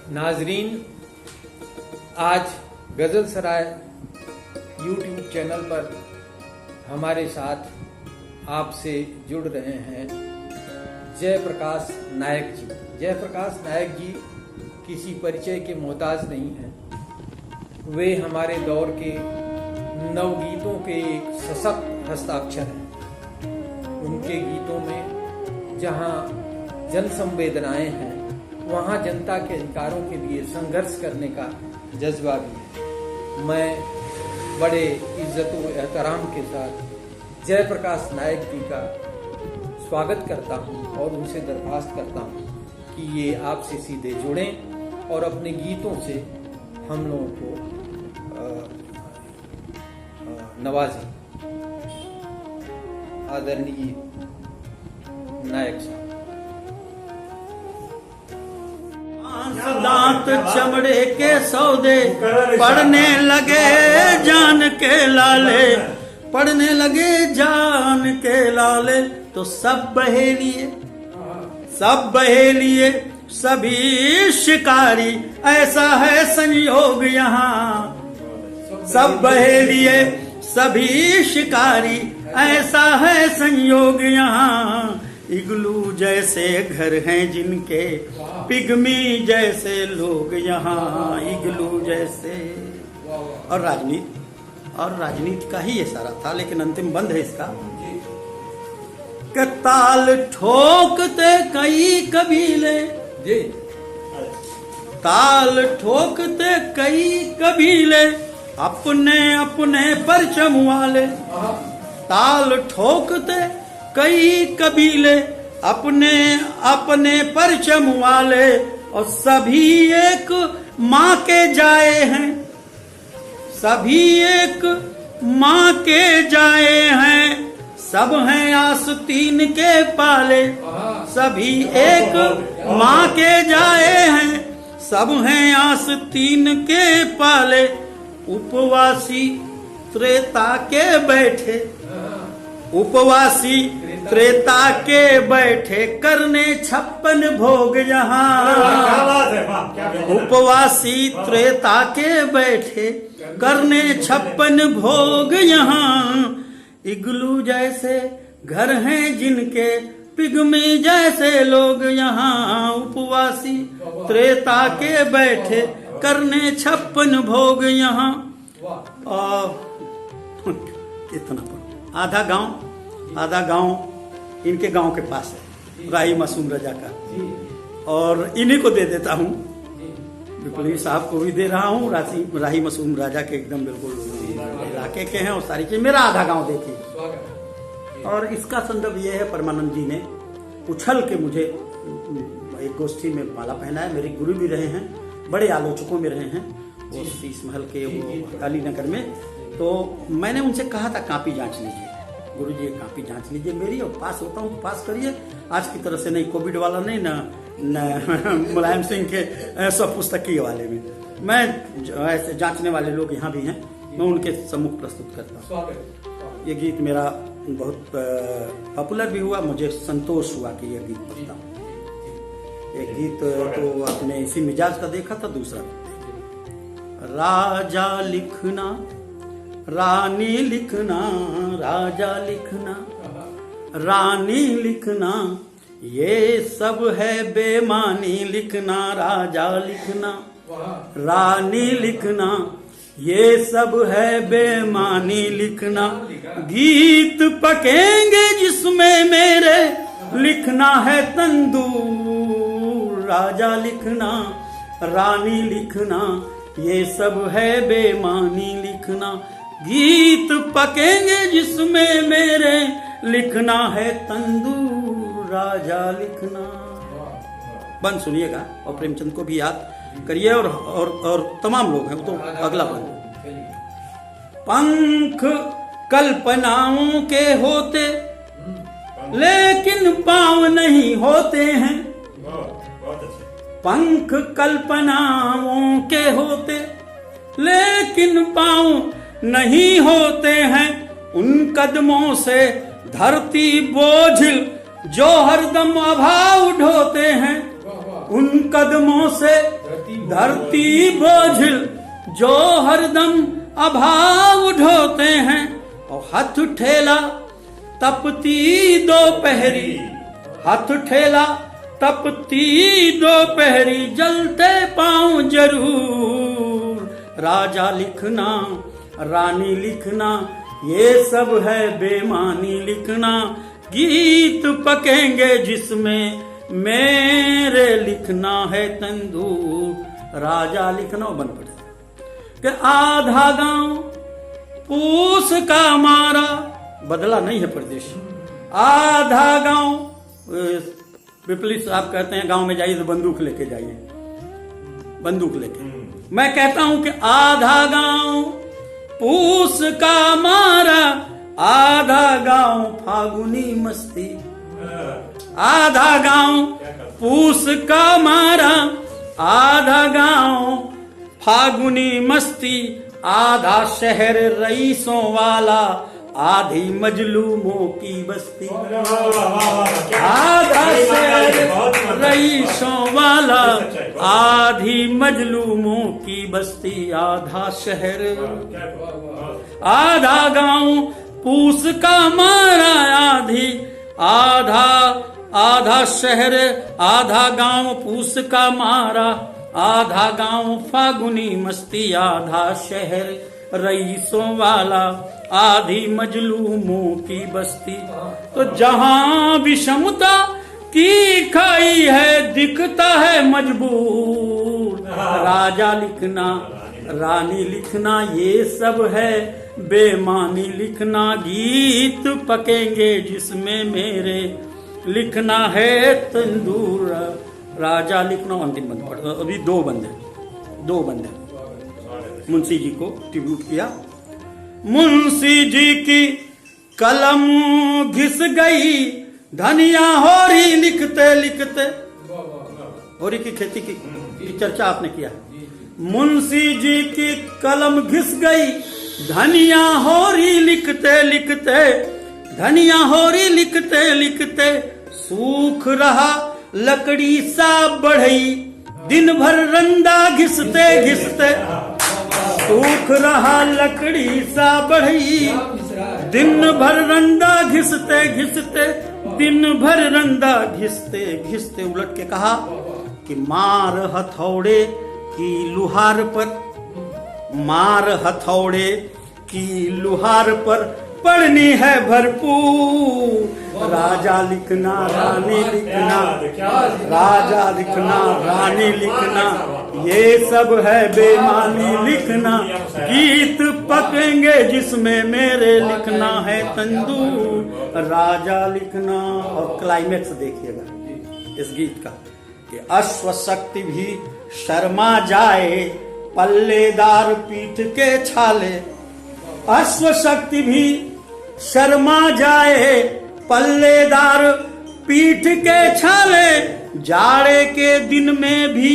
नाजरीन, आज गज़ल सराय YouTube channel पर हमारे साथ आपसे जुड़ रहे हैं जयप्रकाश नायक जी। जयप्रकाश नायक जी किसी परिचय के मोहताज नहीं हैं। वे हमारे दौर के नवगीतों के एक सशक्त हस्ताक्षर हैं। उनके गीतों में जहाँ जन संवेदनाएं हैं, वहाँ जनता के अधिकारों के लिए संघर्ष करने का जज्बा भी है। मैं बड़े इज्जत व एहतराम के साथ जयप्रकाश नायक जी का स्वागत करता हूँ और उनसे दरख्वास्त करता हूँ कि ये आपसे सीधे जुड़ें और अपने गीतों से हम लोगों को नवाजें। आदरणीय नायक साहब। दांत चमड़े के सौदे पड़ने लगे जान के लाले, पड़ने लगे जान के लाले, तो सब बहेलिए सभी शिकारी, ऐसा है संयोग यहाँ। सब बहेलिए सभी शिकारी, ऐसा है संयोग यहाँ। इग्लू जैसे घर हैं जिनके, पिग्मी जैसे लोग यहाँ। इग्लू जैसे। और राजनीति का ही ये सारा था, लेकिन अंतिम बंद है इसका कि ताल ठोकते कई कबीले, ताल ठोकते कई कबीले, अपने अपने परचम वाले। ताल ठोकते कई कबीले, अपने अपने परचम वाले, और सभी एक माँ के जाए हैं। सभी एक माँ के जाए हैं, सब हैं आस्तीन के पाले। सभी एक माँ के जाए हैं, सब हैं आस्तीन के पाले। उपवासी त्रेता के बैठे, उपवासी त्रेता के बैठे, करने 56 भोग यहाँ। उपवासी त्रेता के बैठे, करने 56 भोग यहाँ। इग्लू जैसे घर हैं जिनके, पिग्मी जैसे लोग यहाँ। उपवासी त्रेता के बैठे, करने 56 भोग यहाँ। इतना आधा गांव इनके गांव के पास है, राही मासूम रजा का, और इन्हीं को दे देता हूँ। बिल्कुल साहब को भी दे रहा हूँ। राही मासूम राजा के एकदम बिल्कुल इलाके के हैं और सारी चीज। मेरा आधा गांव देखिए। और इसका संदर्भ ये है, परमानंद जी ने उछल के मुझे एक गोष्ठी में माला पहना है। मेरे गुरु भी रहे हैं, बड़े आलोचकों में रहे हैं, वो शीश महल के वो अलीनगर में। तो मैंने उनसे कहा था कापी जांच लीजिए गुरुजी, ये कापी जांच लीजिए मेरी, और पास होता हूँ तो पास करिए। आज की तरह से नहीं, कोविड वाला नहीं, न मुलायम सिंह के सब पुस्तकीय वाले में। मैं ऐसे जांचने वाले लोग यहाँ भी हैं, मैं उनके सम्मुख प्रस्तुत करता हूँ। ये गीत मेरा बहुत पॉपुलर भी हुआ, मुझे संतोष हुआ कि ये गीत पढ़ता हूँ। एक गीत तो आपने इसी मिजाज का देखा था। दूसरा, राजा लिखना रानी लिखना, राजा लिखना रानी लिखना, ये सब है बेमानी लिखना। राजा लिखना रानी लिखना, ये सब है बेमानी लिखना। गीत पकेंगे जिसमें मेरे, लिखना है तंदूर। राजा लिखना रानी लिखना, ये सब है बेमानी लिखना। गीत पकेंगे जिसमें मेरे, लिखना है तंदूर। राजा लिखना। बंद सुनिएगा और प्रेमचंद को भी याद करिए, और तमाम लोग हैं तो अगला बंद। पंख कल्पनाओं के होते, लेकिन पाँव नहीं होते हैं। पंख कल्पनाओं के होते, लेकिन पाँव नहीं होते हैं। उन कदमों से धरती बोझिल जो हरदम अभाव ढोते हैं। उन कदमों से धरती बोझिल जो हरदम अभाव ढोते हैं, और हाथ ठेला तपती दोपहरी, हाथ ठेला तपती दोपहरी, जलते पांव जरूर। राजा लिखना रानी लिखना ये सब है बेमानी लिखना, गीत पकेंगे जिसमें मेरे लिखना है तंदूर। राजा लिखना बन पड़े कि आधा गांव पूस का मारा, बदला नहीं है प्रदेश, आधा गांव। विप्लित साहब कहते हैं गांव में जाइए तो बंदूक लेके जाइए, बंदूक लेके। मैं कहता हूं कि आधा गांव पूस का मारा, आधा गांव फागुनी मस्ती, आधा गांव पूस का मारा, आधा गांव फागुनी मस्ती, आधा शहर रईसों वाला, आधी मजलूमों की बस्ती। आधा शहर रईसों वाला, आधी मजलूमों की बस्ती, आधा शहर आधा गांव पूस का मारा, आधा शहर आधा गांव पूस का मारा, आधा गांव फागुनी मस्ती, आधा शहर रईसों वाला, आधी मजलूमों की बस्ती। तो जहां विषमता की खाई है दिखता है मजबूर। राजा लिखना रानी लिखना ये सब है बेमानी लिखना, गीत पकेंगे जिसमें मेरे लिखना है तंदूर। राजा लिखना अंतिम बंद पढ़, अभी दो बंद है। मुंशी जी को ट्रिब्यूट किया। मुंशी जी की कलम घिस गई, धनिया होरी लिखते लिखते, होरी की खेती की चर्चा आपने किया। मुंशी जी की कलम घिस गई, धनिया होरी लिखते लिखते, धनिया होरी लिखते लिखते, सूख रहा लकड़ी सा बढ़ई, दिन भर रंदा घिसते घिसते, सूख रहा लकड़ी सा बढ़ई, दिन भर रंदा घिसते घिसते, दिन भर रंदा घिसते घिसते। उलट के कहा कि मार हथौड़े की लुहार पर, मार हथौड़े की लुहार पर पढ़नी है भरपूर। राजा लिखना रानी लिखना, राजा लिखना रानी लिखना ये सब है बेमानी लिखना, गीत पकेंगे जिसमें मेरे लिखना है तंदूर। राजा लिखना। और क्लाइमेक्स देखिएगा इस गीत का कि अश्वशक्ति भी शर्मा जाए, पल्लेदार पीठ के छाले, अश्वशक्ति भी शर्मा जाए, पल्लेदार पीठ के छाले, जाड़े के दिन में भी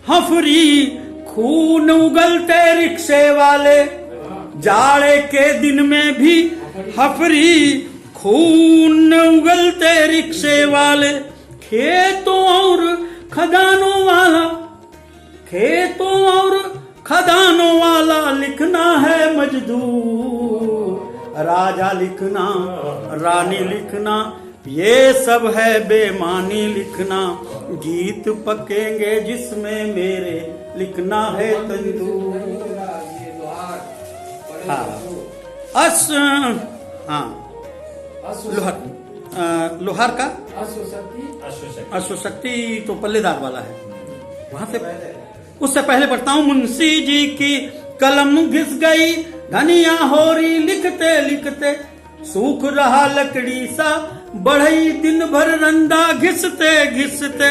हफरी खून उगलते रिक्शे वाले, जाड़े के दिन में भी हफरी खून उगलते रिक्शे वाले, खेतों और खदानों वाला, खेतों और खदानों वाला लिखना है मजदूर। राजा लिखना रानी लिखना ये सब है बेमानी लिखना, गीत पकेंगे जिसमें मेरे लिखना है तंदूर। लोहार का अश्वशक्ति तो पल्लेदार वाला है, वहां से उससे पहले पढ़ता हूं। मुंशी जी की कलम घिस गई, धनिया होरी लिखते लिखते, सूख रहा लकड़ी सा बढ़ई, दिन भर रंदा घिसते घिसते,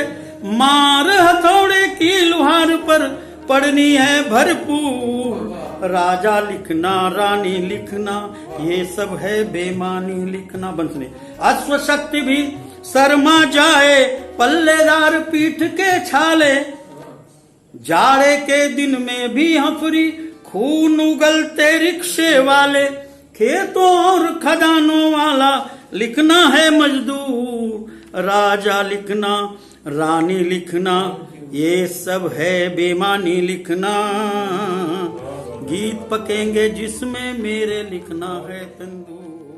मार हथौड़े की लुहार पर पढ़नी है भरपूर। राजा लिखना रानी लिखना ये सब है बेमानी लिखना। बंसने अश्वशक्ति भी शर्मा जाए, पल्लेदार पीठ के छाले, जाड़े के दिन में भी हफरी खून उगलते रिक्शे वाले, खेतों और खदानों वाला लिखना है मजदूर। राजा लिखना रानी लिखना ये सब है बेमानी लिखना, गीत पकेंगे जिसमें मेरे लिखना है तंदूर।